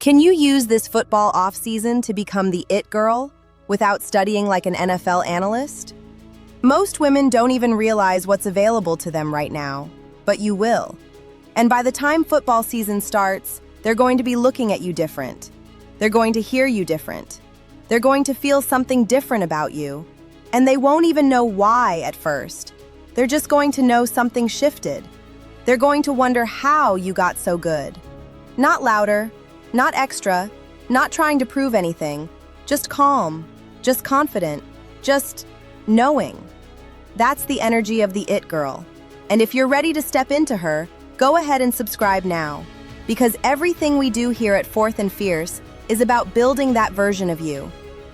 Can you use this football off-season to become the it girl without studying like an NFL analyst? Most women don't even realize what's available to them right now, but you will. And by the time football season starts, they're going to be looking at you different. They're going to hear you different. They're going to feel something different about you, and they won't even know why at first. They're just going to know something shifted. They're going to wonder how you got so good. Not louder, not extra, not trying to prove anything, just calm, just confident, just knowing. That's the energy of the it girl. And if you're ready to step into her, go ahead and subscribe now, because everything we do here at Fourth and Fierce is about building that version of you.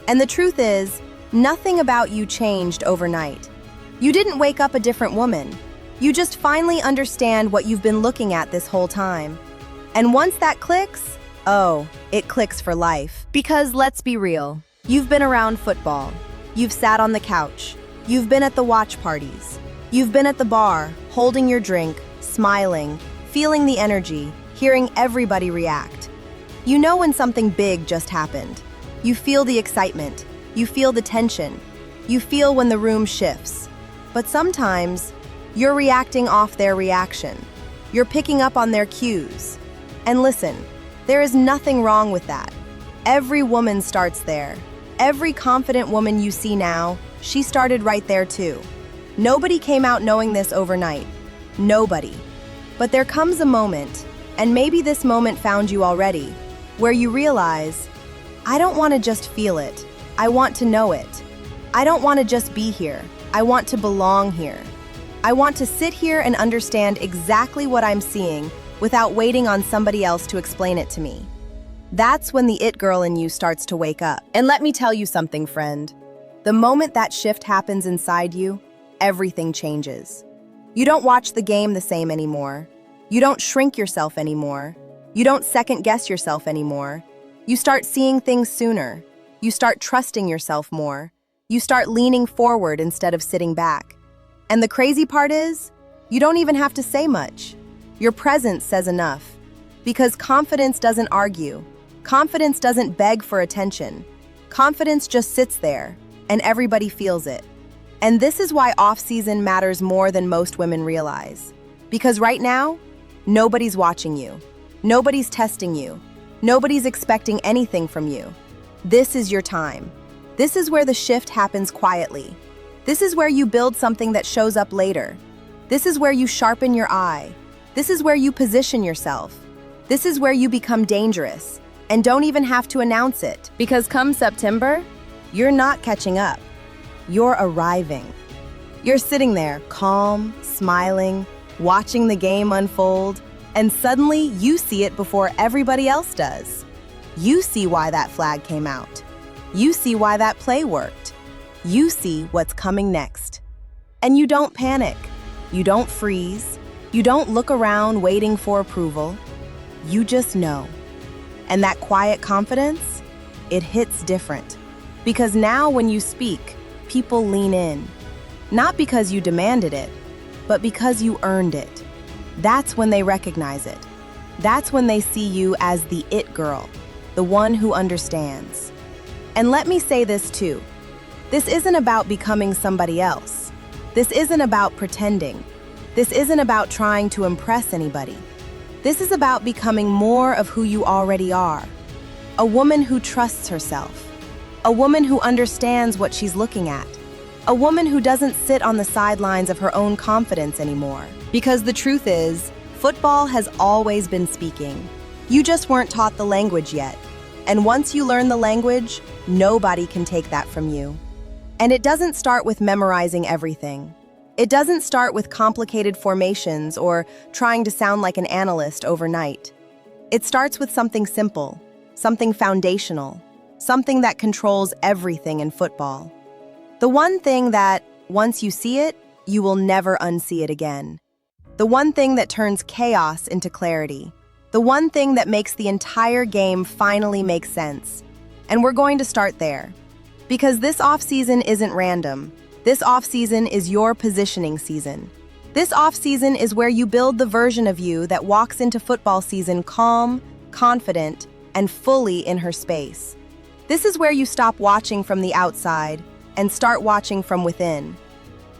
And the truth is, nothing about you changed overnight. You didn't wake up a different woman. You just finally understand what you've been looking at this whole time. And once that clicks, oh, it clicks for life. Because let's be real, you've been around football. You've sat on the couch. You've been at the watch parties. You've been at the bar, holding your drink, smiling, feeling the energy, hearing everybody react. You know when something big just happened. You feel the excitement. You feel the tension. You feel when the room shifts. But sometimes, you're reacting off their reaction. You're picking up on their cues. And listen, there is nothing wrong with that. Every woman starts there. Every confident woman you see now, she started right there too. Nobody came out knowing this overnight. Nobody. But there comes a moment, and maybe this moment found you already, where you realize, I don't want to just feel it. I want to know it. I don't want to just be here. I want to belong here. I want to sit here and understand exactly what I'm seeing without waiting on somebody else to explain it to me. That's when the it girl in you starts to wake up. And let me tell you something, friend. The moment that shift happens inside you, everything changes. You don't watch the game the same anymore. You don't shrink yourself anymore. You don't second-guess yourself anymore. You start seeing things sooner. You start trusting yourself more. You start leaning forward instead of sitting back. And the crazy part is, you don't even have to say much. Your presence says enough. Because confidence doesn't argue. Confidence doesn't beg for attention. Confidence just sits there, and everybody feels it. And this is why off-season matters more than most women realize. Because right now, nobody's watching you. Nobody's testing you. Nobody's expecting anything from you. This is your time. This is where the shift happens quietly. This is where you build something that shows up later. This is where you sharpen your eye. This is where you position yourself. This is where you become dangerous and don't even have to announce it. Because come September, you're not catching up. You're arriving. You're sitting there, calm, smiling, watching the game unfold, and suddenly you see it before everybody else does. You see why that flag came out. You see why that play worked. You see what's coming next. And you don't panic. You don't freeze. You don't look around waiting for approval. You just know. And that quiet confidence, it hits different. Because now when you speak, people lean in. Not because you demanded it, but because you earned it. That's when they recognize it. That's when they see you as the it girl, the one who understands. And let me say this too. This isn't about becoming somebody else. This isn't about pretending. This isn't about trying to impress anybody. This is about becoming more of who you already are. A woman who trusts herself. A woman who understands what she's looking at. A woman who doesn't sit on the sidelines of her own confidence anymore. Because the truth is, football has always been speaking. You just weren't taught the language yet. And once you learn the language, nobody can take that from you. And it doesn't start with memorizing everything. It doesn't start with complicated formations or trying to sound like an analyst overnight. It starts with something simple, something foundational, something that controls everything in football. The one thing that, once you see it, you will never unsee it again. The one thing that turns chaos into clarity. The one thing that makes the entire game finally make sense. And we're going to start there. Because this off-season isn't random. This off-season is your positioning season. This off-season is where you build the version of you that walks into football season calm, confident, and fully in her space. This is where you stop watching from the outside and start watching from within.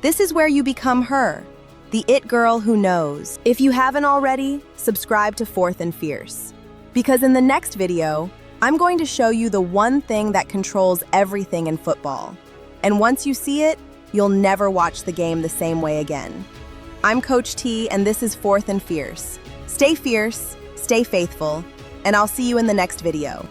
This is where you become her, the it girl who knows. If you haven't already, subscribe to Fourth and Fierce. Because in the next video, I'm going to show you the one thing that controls everything in football. And once you see it, you'll never watch the game the same way again. I'm Coach T, and this is Fourth and Fierce. Stay fierce, stay faithful, and I'll see you in the next video.